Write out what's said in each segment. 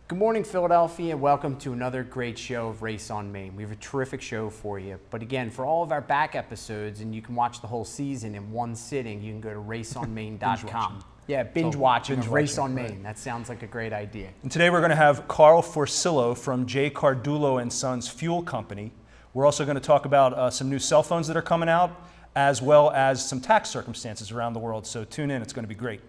Good morning, Philadelphia, and welcome to another great show of Race on Main. We have a terrific show for you. But again, for all of our back episodes, and you can watch the whole season in one sitting, you can go to raceonmain.com. Yeah, binge watching of Race on Main. Right. That sounds like a great idea. And today we're going to have Carl Forcillo from J. Cardullo and Sons Fuel Company. We're also going to talk about some new cell phones that are coming out, as well as some tax circumstances around the world. So tune in, it's going to be great.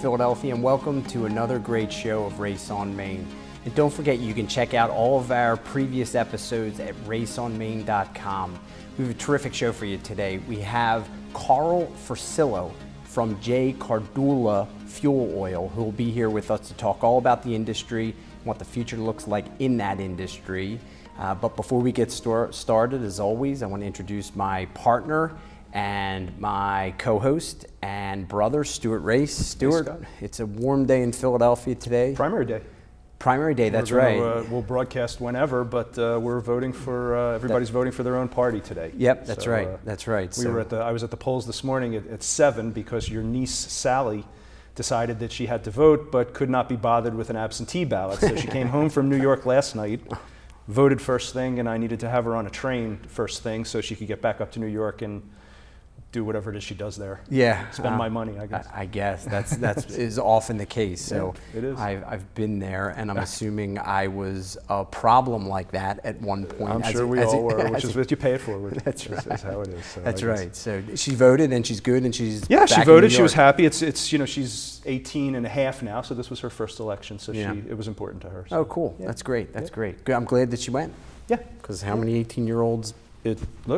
Philadelphia, and welcome to another great show of Race on Main. And don't forget, you can check out all of our previous episodes at raceonmain.com. We have a terrific show for you today. We have Carl Forcillo from J. Cardullo Fuel Oil, who will be here with us to talk all about the industry, what the future looks like in that industry. But before we get started, as always, I want to introduce my partner and my co-host and brother, Stuart Race. Stuart, it's a warm day in Philadelphia today. Primary day. Primary day, that's right. We'll broadcast whenever, but we're voting for, everybody's voting for their own party today. Yep, that's right, that's right. I was at the polls this morning at 7 because your niece, Sally, decided that she had to vote but could not be bothered with an absentee ballot. So she came home from New York last night, voted first thing, and I needed to have her on a train first thing so she could get back up to New York and do whatever it is she does there. Yeah. Spend my money, I guess. I guess that's is often the case. So yeah, it is. I've been there, and I'm assuming I was a problem like that at one point. I'm sure we all were, which is what you pay it for. That's right. That's how it is. So that's right. So she voted, and she's good, and she's she voted. She was happy. It's you know, she's 18 and a half now, so this was her first election, so it was important to her. So. Oh, cool. Yeah. That's great. That's great. Good. I'm glad that she went. Yeah. Because how many 18-year-olds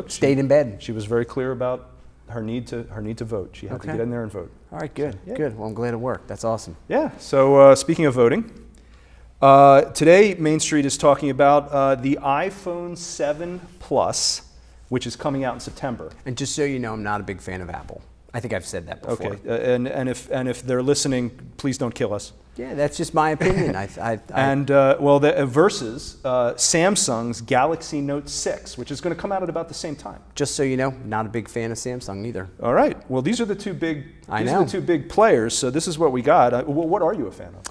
stayed in bed? She was very clear about her need to vote. She had to get in there and vote. All right, good, good. Well, I'm glad it worked. That's awesome. Yeah. So speaking of voting, today Main Street is talking about the iPhone 7 Plus, which is coming out in September. And just so you know, I'm not a big fan of Apple. I think I've said that before. Okay. And if they're listening, please don't kill us. Yeah, that's just my opinion. Versus Samsung's Galaxy Note 6, which is going to come out at about the same time. Just so you know, not a big fan of Samsung either. All right. Well, these are the two big. These are the two big players. So this is what we got. What are you a fan of?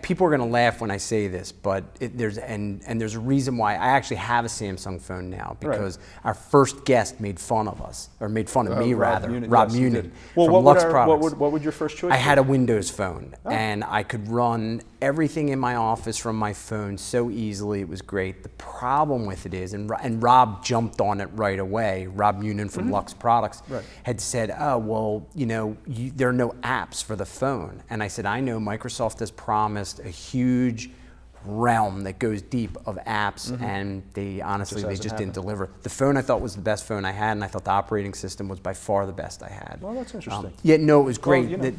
People are going to laugh when I say this, but there's a reason why. I actually have a Samsung phone now because our first guest made fun of us, or made fun of me rather, Rob Munin from Lux Products. What would your first choice be? I had a Windows phone, and I could run everything in my office from my phone so easily. It was great. The problem with it is, and Rob jumped on it right away, Rob Munin from Lux Products had said, oh, well, you know, there are no apps for the phone. And I said, I know Microsoft has promised a huge realm that goes deep of apps, and they honestly just didn't deliver. The phone I thought was the best phone I had, and I thought the operating system was by far the best I had. Well, that's interesting. Yeah, no, it was great. Well,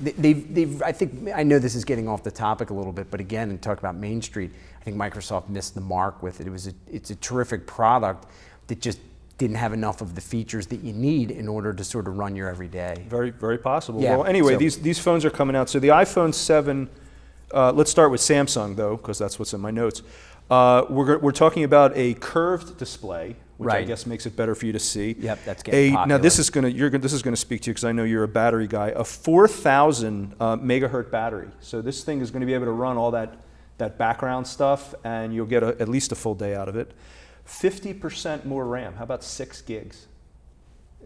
I know this is getting off the topic a little bit, but again, and talk about Main Street, I think Microsoft missed the mark with it. It's a terrific product that just didn't have enough of the features that you need in order to sort of run your everyday. Very, very possible. Yeah, well, anyway, these phones are coming out. So the iPhone 7. Let's start with Samsung, though, because that's what's in my notes. We're talking about a curved display, which I guess makes it better for you to see. Yep, that's getting popular. Now this is going to speak to you because I know you're a battery guy. A 4,000 megahertz battery. So this thing is going to be able to run all that background stuff, and you'll get at least a full day out of it. 50% more RAM. How about 6 gigs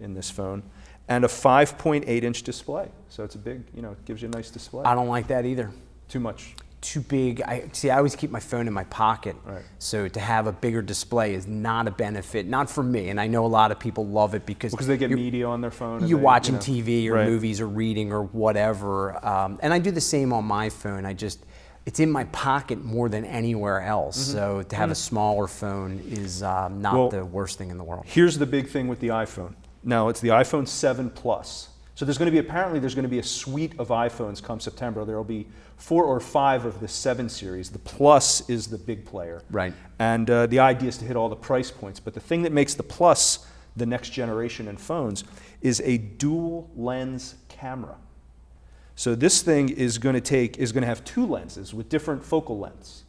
in this phone? And a 5.8-inch display. So it's a big, it gives you a nice display. I don't like that either. Too much. Too big. I always keep my phone in my pocket. Right. So to have a bigger display is not a benefit, not for me. And I know a lot of people love it because they get media on their phone. You're watching TV or movies or reading or whatever. And I do the same on my phone. It's in my pocket more than anywhere else. So to have a smaller phone is not the worst thing in the world. Here's the big thing with the iPhone. No, it's the iPhone 7 Plus. So apparently there's going to be a suite of iPhones come September. There will be 4 or 5 of the 7 series. The Plus is the big player. Right. And the idea is to hit all the price points. But the thing that makes the Plus the next generation in phones is a dual lens camera. So this thing is going to have 2 lenses with different focal lengths.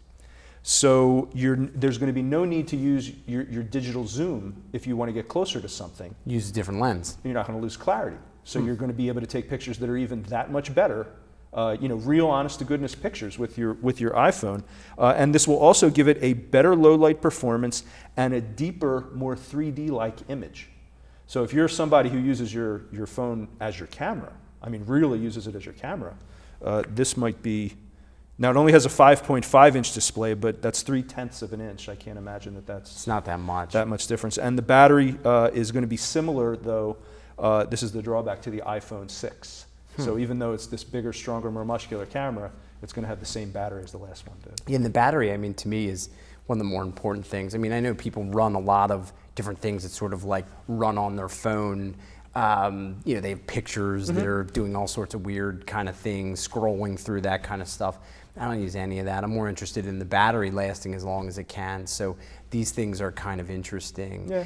So there's going to be no need to use your digital zoom if you want to get closer to something. Use a different lens. You're not going to lose clarity. So you're going to be able to take pictures that are even that much better, real honest to goodness pictures with your iPhone. And this will also give it a better low light performance and a deeper, more 3D-like image. So if you're somebody who uses your phone as your camera, really uses it as your camera, this might be. Now it only has a 5.5-inch display, but that's 0.3 of an inch. I can't imagine that's. It's not that much. That much difference. And the battery is going to be similar, though. This is the drawback to the iPhone 6. So even though it's this bigger, stronger, more muscular camera, it's going to have the same battery as the last one did. Yeah, and the battery, to me, is one of the more important things. I know people run a lot of different things that sort of like run on their phone. They have pictures that are doing all sorts of weird kind of things, scrolling through that kind of stuff. I don't use any of that. I'm more interested in the battery lasting as long as it can. So these things are kind of interesting. Yeah.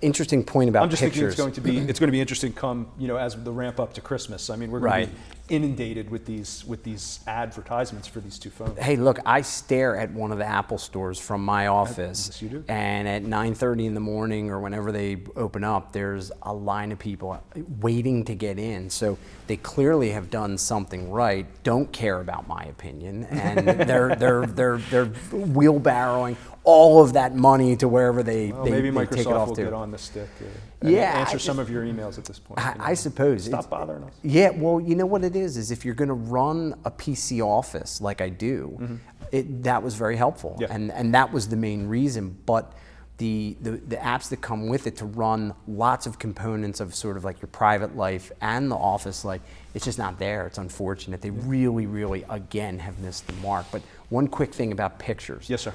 Interesting point about I'm just pictures. thinking it's going to be interesting come as the ramp up to Christmas. We're going to be inundated with these advertisements for these 2 phones. Hey, look, I stare at one of the Apple stores from my office. Yes, you do. And at 9:30 in the morning or whenever they open up, there's a line of people waiting to get in. So they clearly have done something right. Don't care about my opinion, and they're wheelbarrowing all of that money to wherever they maybe they Microsoft take it off will to. get on the stick. Yeah, answer some of your emails at this point. I suppose. Stop bothering us. Yeah, well, you know what it is if you're going to run a PC office like I do, that was very helpful, Yeah. and that was the main reason. But the apps that come with it to run lots of components of sort of like your private life and the office life, it's just not there. It's unfortunate. They really, really, again, have missed the mark. But one quick thing about pictures. Yes, sir.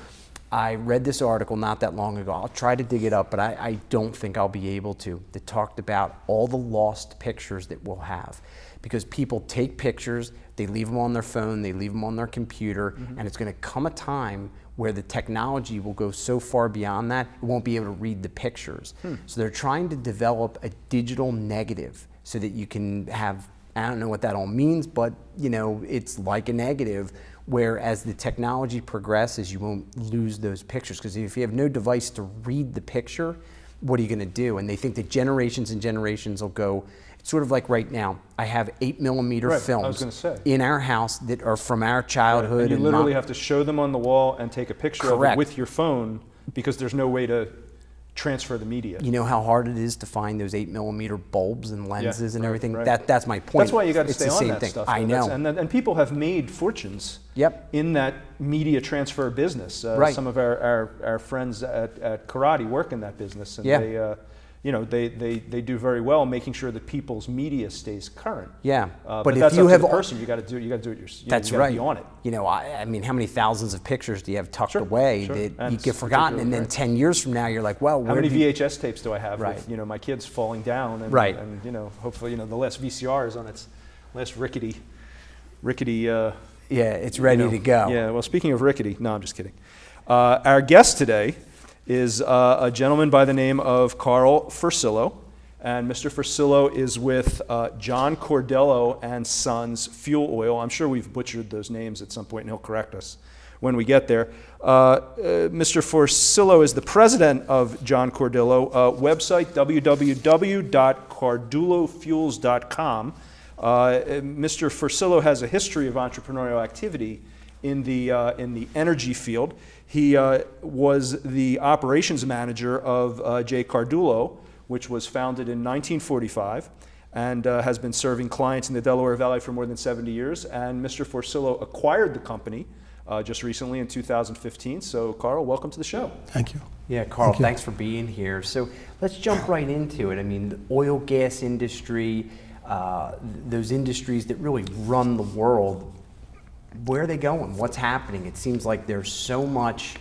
I read this article not that long ago. I'll try to dig it up, but I don't think I'll be able to. That talked about all the lost pictures that we'll have. Because people take pictures, they leave them on their phone, they leave them on their computer, and it's going to come a time where the technology will go so far beyond that, it won't be able to read the pictures. So they're trying to develop a digital negative so that you can have, I don't know what that all means, but it's like a negative, where as the technology progresses, you won't lose those pictures. Because if you have no device to read the picture, what are you going to do? And they think that generations and generations will go. It's sort of like right now, I have 8mm films in our house that are from our childhood. Right. And you literally have to show them on the wall and take a picture of it with your phone, because there's no way to transfer the media. You know how hard it is to find those 8mm bulbs and lenses and everything? Right. That's my point. That's why you got to stay on that stuff. I know. And people have made fortunes in that media transfer business. Some of our friends at Karate work in that business, and they do very well making sure that people's media stays current. Yeah, but if you have a person, you got to do it yourself. That's right. Be on it. I mean, how many thousands of pictures do you have tucked away that you get forgotten, and then 10 years from now you're like, well, how many VHS tapes do I have? With, my kids falling down, and, and hopefully the last VCR is on its last rickety. Yeah, it's ready to go. Yeah. Well, speaking of rickety, no, I'm just kidding. Our guest today is a gentleman by the name of Carl Forcillo. And Mr. Forcillo is with John Cordello and Sons Fuel Oil. I'm sure we've butchered those names at some point, and he'll correct us when we get there. Mr. Forcillo is the president of John Cordello. Website, www.cardullofuels.com. Mr. Forcillo has a history of entrepreneurial activity in the energy field. He was the operations manager of J. Cardullo, which was founded in 1945 and has been serving clients in the Delaware Valley for more than 70 years. And Mr. Forcillo acquired the company just recently in 2015. So, Carl, welcome to the show. Thank you. Yeah, Carl, thanks for being here. So let's jump right into it. I mean, the oil, gas industry, those industries that really run the world, where are they going? What's happening? It seems like there's so much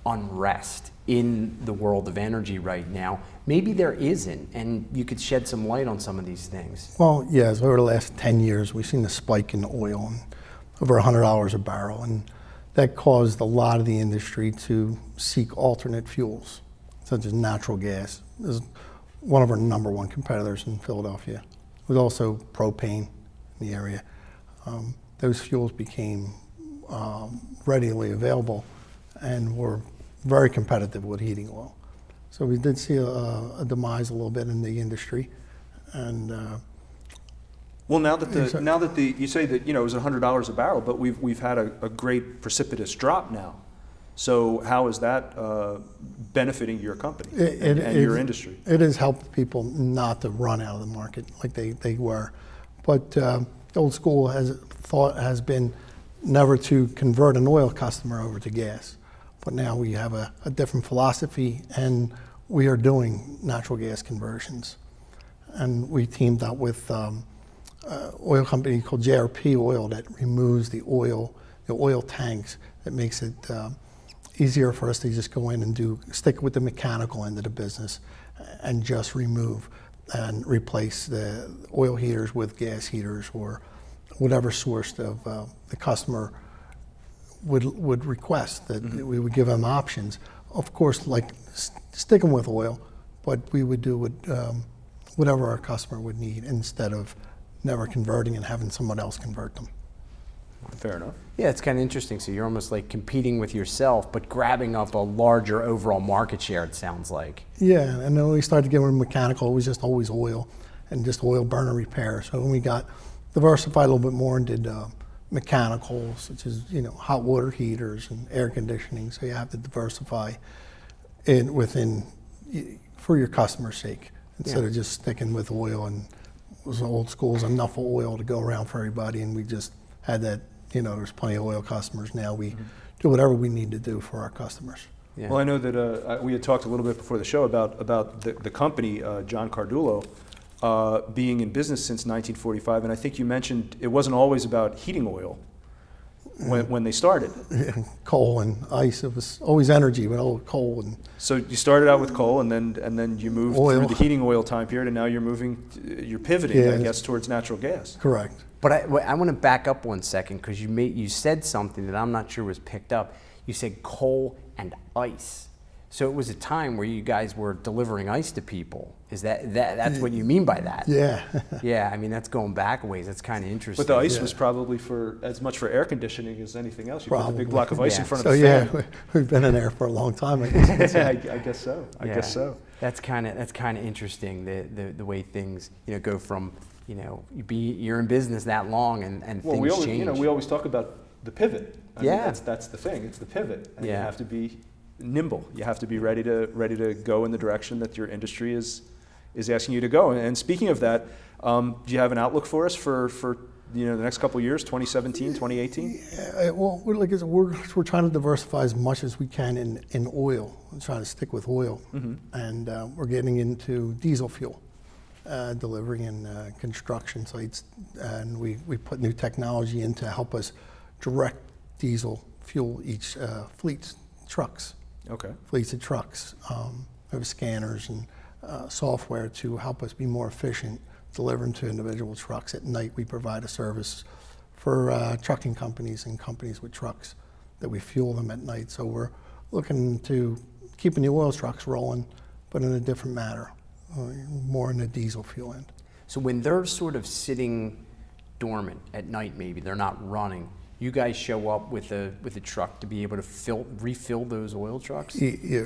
unrest in the world of energy right now. Maybe there isn't, and you could shed some light on some of these things. Well, yes, over the last 10 years, we've seen a spike in oil, and over $100 a barrel, and that caused a lot of the industry to seek alternate fuels, such as natural gas. This is one of our number one competitors in Philadelphia. With also propane in the area. Those fuels became readily available and were very competitive with heating oil. So we did see a demise a little bit in the industry, and Well, now that you say that, you know, it was $100 a barrel, but we've had a great precipitous drop now. So how is that benefiting your company and your industry? It has helped people not to run out of the market like they were. But the old school has been never to convert an oil customer over to gas. But now we have a different philosophy, and we are doing natural gas conversions. And we teamed up with oil company called JRP Oil that removes the oil tanks. That makes it easier for us to just go in and stick with the mechanical end of the business and just remove and replace the oil heaters with gas heaters or whatever source of the customer would request, that we would give them options. Of course, like sticking with oil, but we would do whatever our customer would need instead of never converting and having someone else convert them. Fair enough. Yeah, it's kind of interesting. So you're almost like competing with yourself, but grabbing up a larger overall market share, it sounds like. Yeah, and then we started getting mechanical. It was just always oil and just oil burner repair. So when we got diversified a little bit more and did mechanical, such as, you know, hot water heaters and air conditioning. So you have to diversify for your customer's sake instead of just sticking with oil. And it was old school, it was enough oil to go around for everybody, and we just had that. You know, there's plenty of oil customers now. We do whatever we need to do for our customers. Yeah. Well, I know that we had talked a little bit before the show about the company, John Cardullo, being in business since 1945, and I think you mentioned it wasn't always about heating oil when they started. Yeah, coal and ice. It was always energy, but all coal and. So you started out with coal, and then you moved through the heating oil time period, and now you're pivoting, I guess, towards natural gas. Correct. But I want to back up 1 second, because you said something that I'm not sure was picked up. You said coal and ice. So it was a time where you guys were delivering ice to people. Is that's what you mean by that? Yeah. Yeah, I mean, that's going back a ways. That's kind of interesting. But the ice was probably for as much for air conditioning as anything else. You put a big block of ice in front of the fan. So yeah, we've been in there for a long time, I guess. I guess so. I guess so. That's kind of interesting, the way things, you know, go from, you know, you're in business that long and things change. You know, we always talk about the pivot. I mean, that's the thing. It's the pivot. And you have to be nimble. You have to be ready to go in the direction that your industry is asking you to go. And speaking of that, do you have an outlook for us for the next couple of years, 2017, 2018? Yeah, well, we're trying to diversify as much as we can in oil. We're trying to stick with oil, and we're getting into diesel fuel. Delivery and construction sites, and we put new technology in to help us direct diesel fuel each fleet's trucks. Okay. Fleets of trucks. We have scanners and software to help us be more efficient delivering to individual trucks. At night, we provide a service for trucking companies and companies with trucks that we fuel them at night. So we're looking to keeping the oil trucks rolling, but in a different manner. More in the diesel fuel end. So when they're sort of sitting dormant at night, maybe they're not running, you guys show up with a truck to be able to refill those oil trucks?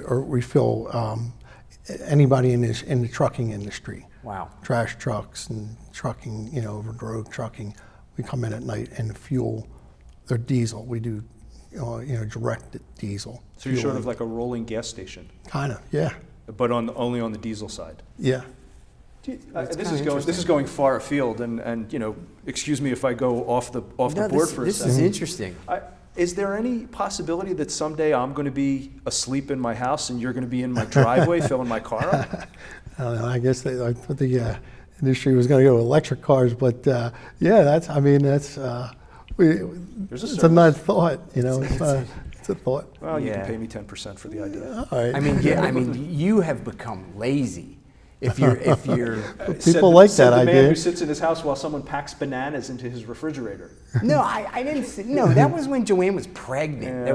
Or refill anybody in the trucking industry. Wow. Trash trucks and trucking, over-the-road trucking. We come in at night and fuel their diesel. We do, direct diesel. So you're sort of like a rolling gas station. Kind of, yeah. But only on the diesel side. Yeah. This is going far afield, and excuse me if I go off the board for a second. This is interesting. Is there any possibility that someday I'm going to be asleep in my house and you're going to be in my driveway filling my car up? I don't know. I guess I thought the industry was going to go with electric cars, but it's a nice thought. It's a thought. Well, you Yeah. can pay me 10% for the idea. All right. I mean, yeah, I mean, you have become lazy. If you're People like said that the man idea. who sits in his house while someone packs bananas into his refrigerator. No, I didn't say, no, that was when Joanne was pregnant.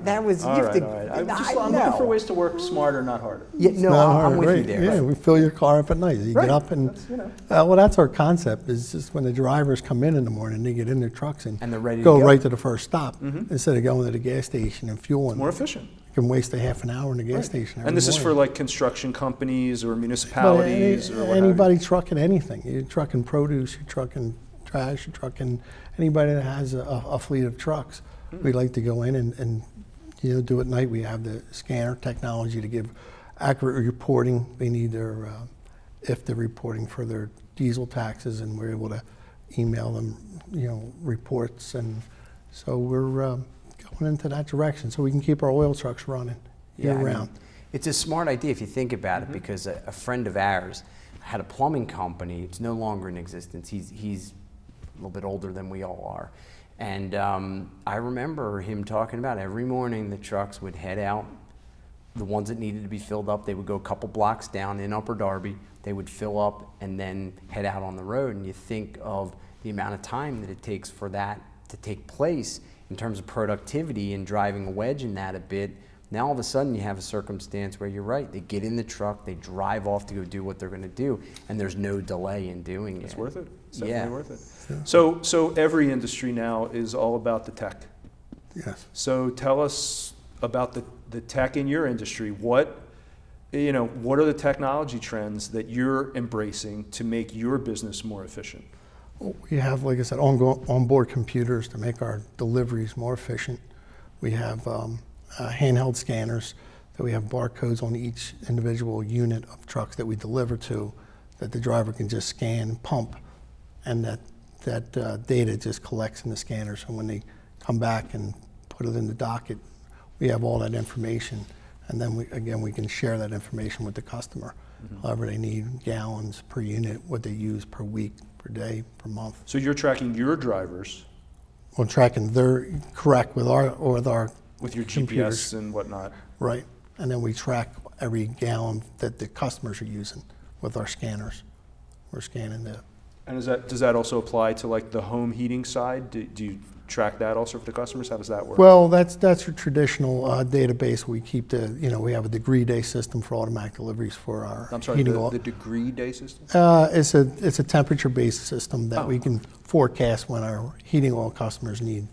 That was, All you right, have to, all right. I'm no. looking for ways to work smarter, not harder. Yeah, no, Not I'm hard, with you right. there. Yeah, we fill your car up at night. You Right. get up and, That's, you know. well, that's our concept, is just when the drivers come in the morning, they get in their trucks and And they're ready to go go. right to the first stop instead of going to the gas station and fueling. More efficient. You can waste a half an hour in the gas station every And this is for morning. like construction companies or But municipalities or what have you. anybody trucking anything. You're trucking produce, you're trucking trash, you're trucking anybody that has a fleet of trucks. We like to go in and do at night. We have the scanner technology to give accurate reporting. They need their if they're reporting for their diesel taxes, and we're able to email them reports, and so we're going into that direction so we can keep our oil trucks running year I mean, round. it's a smart idea if you think about it, because a friend of ours had a plumbing company. It's no longer in existence. He's a little bit older than we all are. And I remember him talking about every morning the trucks would head out. The ones that needed to be filled up, they would go a couple blocks down in Upper Darby. They would fill up and then head out on the road. And you think of the amount of time that it takes for that to take place in terms of productivity and driving a wedge in that a bit. Now all of a sudden you have a circumstance where you're right. They get in the truck, they drive off to go do what they're going to do, and there's no delay in doing it. It's worth it. It's Yeah. definitely worth it. So every industry now is all about the tech. Yes. So tell us about the tech in your industry. What are the technology trends that you're embracing to make your business more efficient? We have, like I said, onboard computers to make our deliveries more efficient. We have handheld scanners that we have barcodes on each individual unit of trucks that we deliver to, that the driver can just scan and pump, and that data just collects in the scanner. So when they come back and put it in the docket, we have all that information, and then we can share that information with the customer. However they need, gallons per unit, what they use per week, per day, per month. So you're tracking your drivers We're tracking their correct with our with your computers. GPS and whatnot. Right, and then we track every gallon that the customers are using with our scanners. We're scanning the. And does that also apply to like the home heating side? Do you track that also for the customers? How does that work? Well, that's a traditional database. We keep we have a degree day system for automatic deliveries for our I'm sorry, heating the oil. degree day system? It's a temperature based system that we can forecast when our heating oil customers need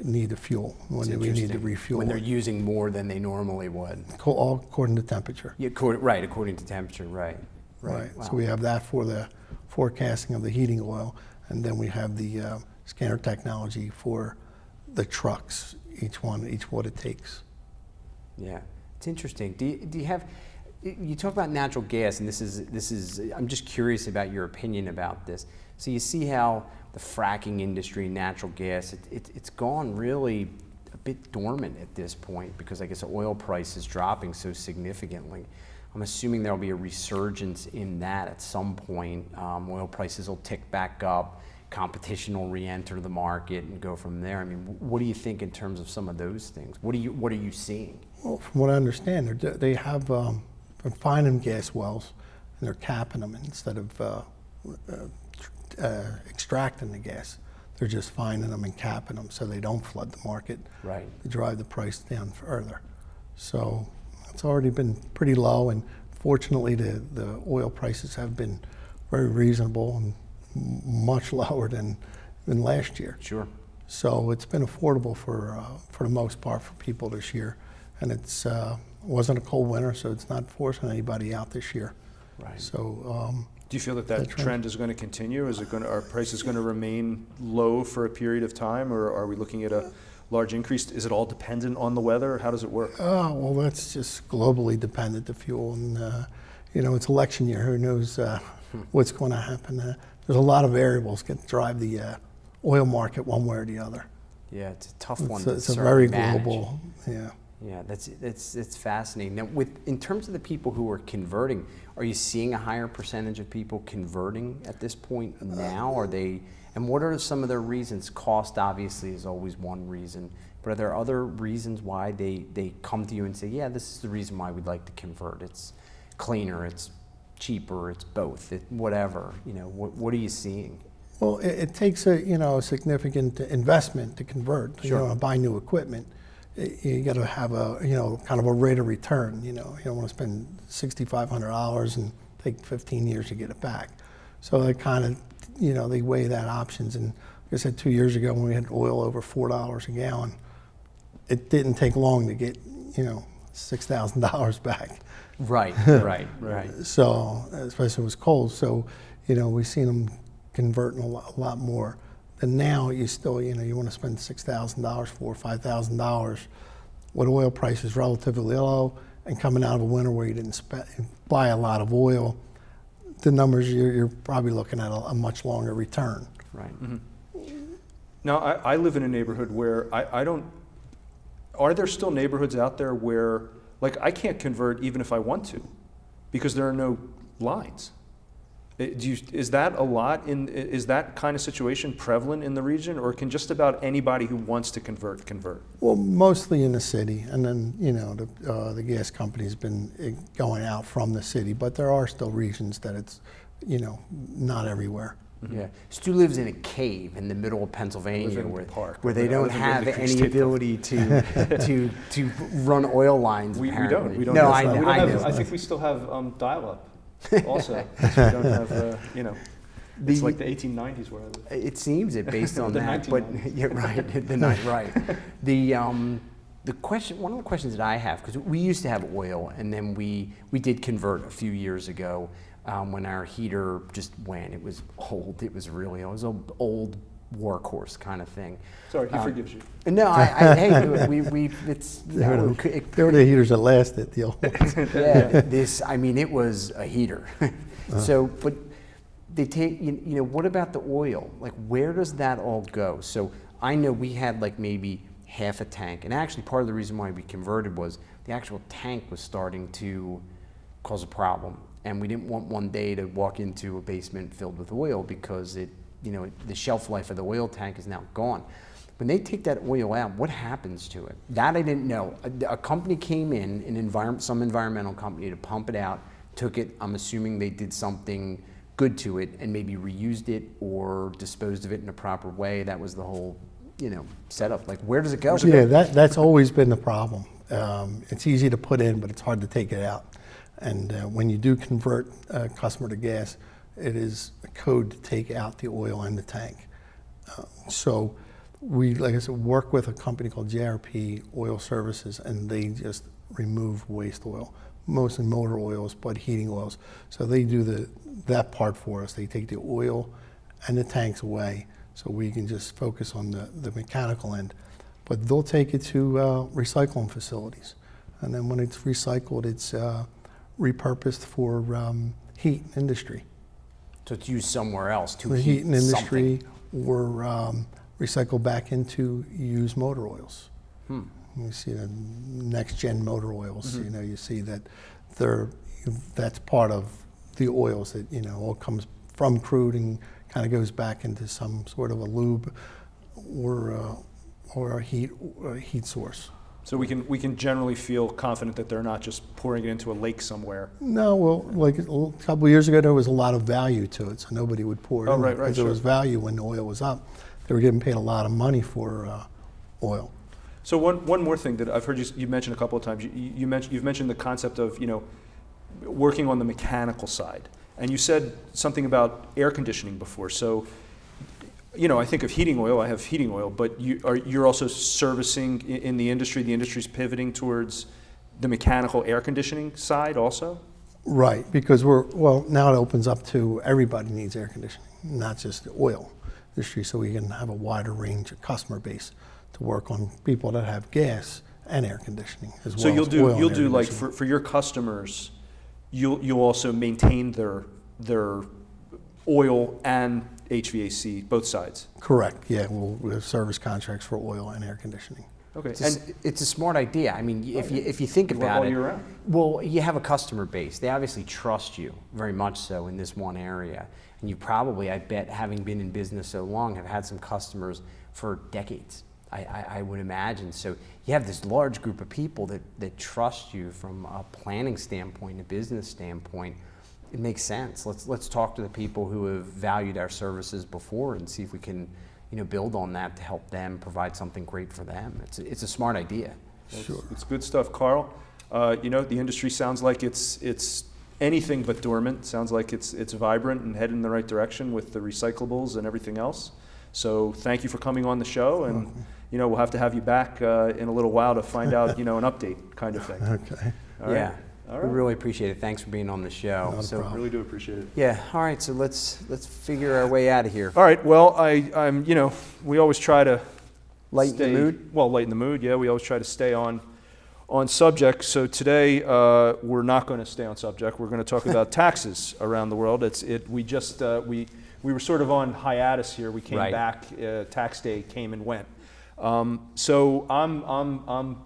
the fuel, when we need to Interesting. refuel. When they're using more than they normally would. all according to temperature. Yeah, according to temperature, right. Right. Wow. So we have that for the forecasting of the heating oil, and then we have the scanner technology for the trucks, each what it takes. Yeah, it's interesting. Do you have? You talk about natural gas, and this is. I'm just curious about your opinion about this. So you see how the fracking industry, natural gas, it's gone really a bit dormant at this point because I guess the oil price is dropping so significantly. I'm assuming there'll be a resurgence in that at some point. Oil prices will tick back up. Competition will re-enter the market and go from there. I mean, what do you think in terms of some of those things? What are you seeing? Well, from what I understand, they have been finding gas wells, and they're capping them instead of extracting the gas. They're just finding them and capping them so they don't flood the market. Right. To drive the price down further. So it's already been pretty low, and fortunately the oil prices have been very reasonable and much lower than last year. Sure. So it's been affordable for the most part for people this year, and it's wasn't a cold winter, so it's not forcing anybody out this year. Right. So Do you feel that trend is going to continue? Are prices going to remain low for a period of time, or are we looking at a large increase? Is it all dependent on the weather? How does it work? well, that's just globally dependent, the fuel, and it's election year. Who knows what's going to happen? There's a lot of variables that drive the oil market one way or the other. Yeah, it's a tough one to It's a certainly very manage. global. Yeah. Yeah, it's fascinating. Now, in terms of the people who are converting, are you seeing a higher percentage of people converting at this point now? And what are some of their reasons? Cost obviously is always one reason. but are there other reasons why they come to you and say, yeah, this is the reason why we'd like to convert? It's cleaner, it's cheaper, it's both, whatever. What are you seeing? Well, it takes a significant investment to convert. Sure. To buy new equipment. You got to have a kind of a rate of return. You don't want to spend $6,500 and take 15 years to get it back. So they kind of they weigh that options. And like I said, 2 years ago when we had oil over $4 a gallon, it didn't take long to get $6,000 back. Right. So especially when it was cold. So we've seen them converting a lot more. And now you still, you want to spend $6,000, $4,000 or $5,000 with oil prices relatively low and coming out of a winter where you didn't buy a lot of oil. The numbers, you're probably looking at a much longer return. Right. Mm-hmm. Now, I live in a neighborhood where are there still neighborhoods out there where, like, I can't convert even if I want to because there are no lines? Is that a lot is that kind of situation prevalent in the region, or can just about anybody who wants to convert? Well, mostly in the city, and then the gas company's been going out from the city, but there are still regions that it's not everywhere. Mm-hmm. Yeah, Stu lives in a cave in the middle of Pennsylvania where they don't have any ability to run oil lines. We apparently. don't. No, I know. I think we still have dial-up. Also, we don't have, it's like the 1890s where I live. It seems it based on The that, but 1990s. yeah, right. The question, one of the questions that I have, because we used to have oil, and then we did convert a few years ago when our heater just went. It was old. It was an old workhorse kind of thing. Sorry, he forgives you. No, hey, it's They were the heaters that lasted. The old ones. it was a heater. So, but they take, what about the oil? Like, where does that all go? So I know we had like maybe half a tank, and actually part of the reason why we converted was the actual tank was starting to cause a problem, and we didn't want one day to walk into a basement filled with oil because the shelf life of the oil tank is now gone. When they take that oil out, what happens to it? That I didn't know. A company came in, some environmental company, to pump it out, took it. I'm assuming they did something good to it and maybe reused it or disposed of it in a proper way. That was the whole, setup. Like, where does it go? Yeah, that's always been the problem. It's easy to put in, but it's hard to take it out. And when you do convert a customer to gas, it is a code to take out the oil in the tank. So we, like I said, work with a company called JRP Oil Services, and they just remove waste oil, mostly motor oils, but heating oils. So they do that part for us. They take the oil and the tanks away, so we can just focus on the mechanical end. But they'll take it to recycling facilities, and then when it's recycled, it's repurposed for heat industry. So it's used somewhere else to The heat heating industry, something. or recycled back into used motor oils. You see the next gen motor oils. Mm-hmm. You see that that's part of the oils that all comes from crude and kind of goes back into some sort of a lube or a heat source. So we can generally feel confident that they're not just pouring it into a lake somewhere. No, well, like a couple of years ago, there was a lot of value to it, so nobody would pour it in. Right, because there was value when the oil was up. They were getting paid a lot of money for oil. So one more thing that I've heard you mention a couple of times. You've mentioned the concept of working on the mechanical side, and you said something about air conditioning before. So I think of heating oil. I have heating oil, but you're also servicing in the industry. The industry's pivoting towards the mechanical air conditioning side also. Right, because now it opens up to everybody needs air conditioning, not just the oil industry. So we can have a wider range of customer base to work on people that have gas and air conditioning as well. So you'll as do like for your customers, you'll also maintain their oil and HVAC, both sides. Correct. Yeah, we have service contracts for oil and air conditioning. Okay, It's a smart idea. I mean, if you think about all it, year round. well, you have a customer base. They obviously trust you very much so in this one area, and you probably, I bet, having been in business so long, have had some customers for decades. I would imagine. So you have this large group of people that trust you from a planning standpoint, a business standpoint. It makes sense. Let's talk to the people who have valued our services before and see if we can, build on that to help them provide something great for them. It's a smart idea. Sure. It's good stuff, Carl. The industry sounds like it's anything but dormant. Sounds like it's vibrant and headed in the right direction with the recyclables and everything else. So thank you for coming on the show, and we'll have to have you back in a little while to find out an update kind of thing. Okay. All right. Yeah. All right. We really appreciate it. Thanks for being on the show. Not a problem. Really do appreciate it. Yeah. All right. So let's figure our way out of here. All right. Well, I'm we always try to Lighten the mood. Well, lighten the mood. Yeah, we always try to stay on subject. So today we're not going to stay on subject. We're going to talk about taxes around the world. We were sort of on hiatus here. We came Right. back. Tax day came and went. So I'm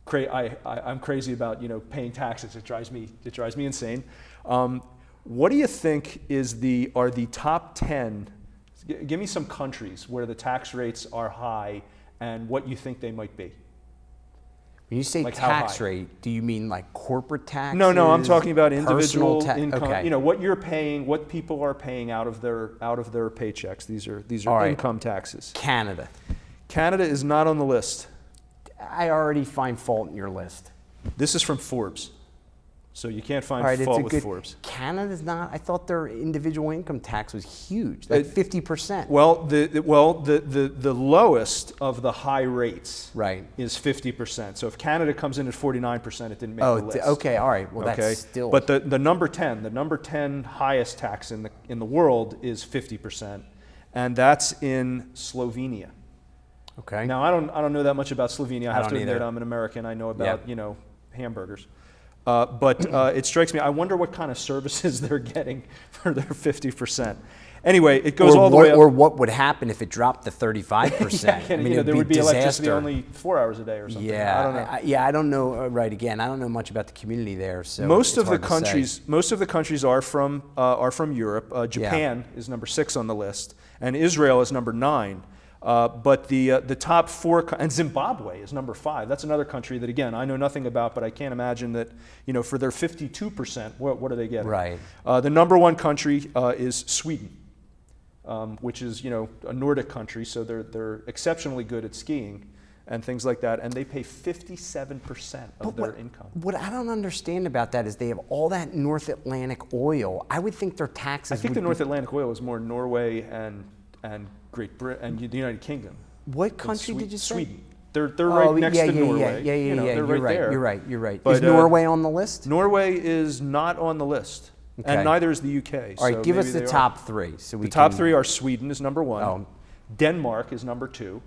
crazy about paying taxes. It drives me insane. What do you think are the top 10? Give me some countries where the tax rates are high and what you think they might be. When you say Like how tax high? rate, do you mean like corporate taxes? No, I'm talking about personal individual income. Okay. What you're paying, what people are paying out of their paychecks. These are All right. income taxes. Canada. Canada is not on the list. I already find fault in your list. This is from Forbes, so you can't find All right, fault it's a with good. Forbes. Canada's not. I thought their individual income tax was huge, like 50%. Well, the lowest of the high rates Right. is 50%. So if Canada comes in at 49%, it didn't make Oh, the list. okay. All right. Well, Okay, that's still. but the number 10 highest tax in the world is 50%, and that's in Slovenia. okay. Now I don't know that much about Slovenia. I have to don't admit either. I'm an American. I know about Yep. hamburgers, but it strikes me. I wonder what kind of services they're getting for their 50%. Anyway, it goes all the way up. Or what would happen if it dropped to 35%? And, it there would be electricity disaster. only 4 hours a day or something. Yeah, I don't know. I don't know. Right, again, I don't know much about the community there. So Most it's of the hard to say. countries are from Europe. Japan is number 6 on the list, and Israel is number 9. But the top 4 and Zimbabwe is number 5. That's another country that again I know nothing about, but I can't imagine that for their 52%. What do they get? Right. The number 1 country is Sweden, which is a Nordic country, so they're exceptionally good at skiing and things like that, and they pay 57% of their income. What I don't understand about that is they have all that North Atlantic oil. I would think their taxes. I think would the North be, Atlantic oil is more Norway and Great Britain and the United Kingdom. What country did you say? Sweden. They're right next to Norway. Yeah. They're You're right there. You're right. But, is Norway on the list? Norway is not on the list, Okay. and neither is the UK. All right, so give us maybe the they top 3. So we The top can, 3 are Sweden is number 1, Oh. Denmark is number 2,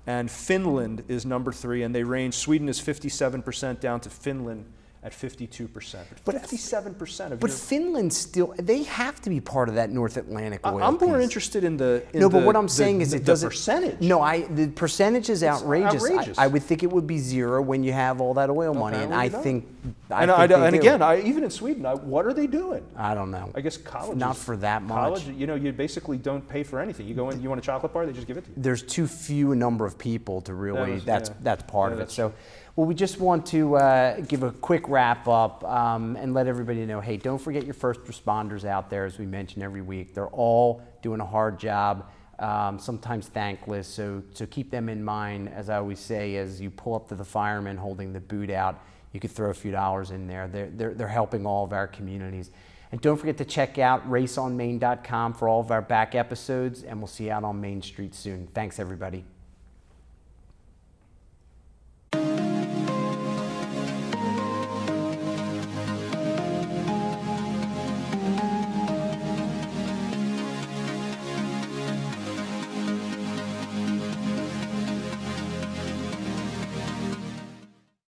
and Finland is number 3. And they range. Sweden is 57% down to Finland at 52%. But 57% of But your. Finland still, they have to be part of that North Atlantic oil. I'm more piece. interested in the. No, but what I'm saying is it doesn't. The percentage. No, the percentage is outrageous. outrageous. I would think it would be 0 when you have all that oil money, and well, I you don't. think. And they do. again, even in Sweden, what are they doing? I don't know. I guess college. Not for that much. College, you basically don't pay for anything. You go in, you want a chocolate bar, they just give it to you. There's too few a number of people to really. That's part of it. that's So, well, we just want to give a quick wrap up and let everybody know. Hey, don't forget your first responders out there, as we mention every week. They're all doing a hard job. Sometimes thankless, so keep them in mind. As I always say, as you pull up to the fireman holding the boot out, you could throw a few dollars in there. They're helping all of our communities. And don't forget to check out raceonmain.com for all of our back episodes, and we'll see you out on Main Street soon. Thanks, everybody.